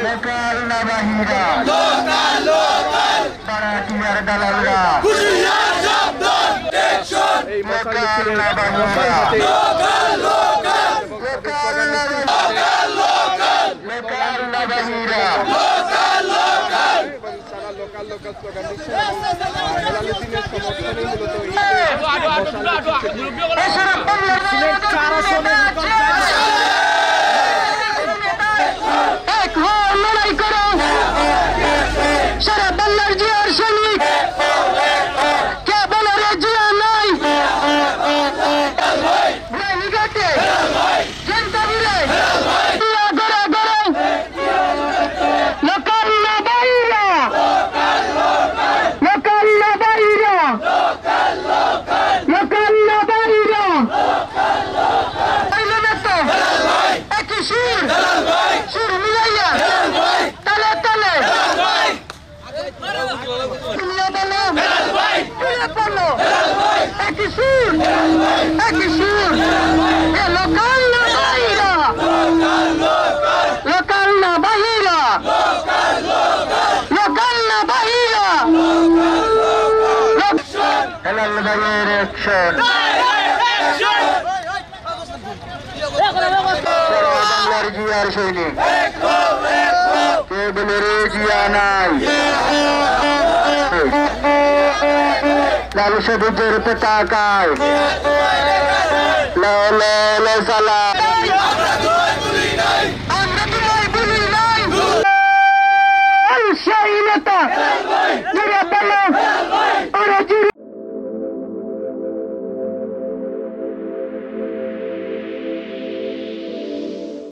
local না বাহিরা বারাটিয়ার দালালরা এই মশাল লোকাল স্লোগান দিচ্ছে হেলালুদ্দিনের সমর্থনে মূলত সারা বাংলার জিয়ার সৈনিক কে বলে রে জিয়া নাই লোকাল না বাইরা লোকাল না বাইরা লোকাল না বাইরা একই সুর সুর মিলাইয়া তালে তালে একই সুর লোকাল না বাহিরা লোকাল না বাহিরা লোকাল না বাহিরা হেলাল ভাইয়ের অ্যাকশন বাংলার জিয়ার সৈনিক কে বলে রে জিয়া নাই লাল সবুজের পতাকায় লা লা লা সালাম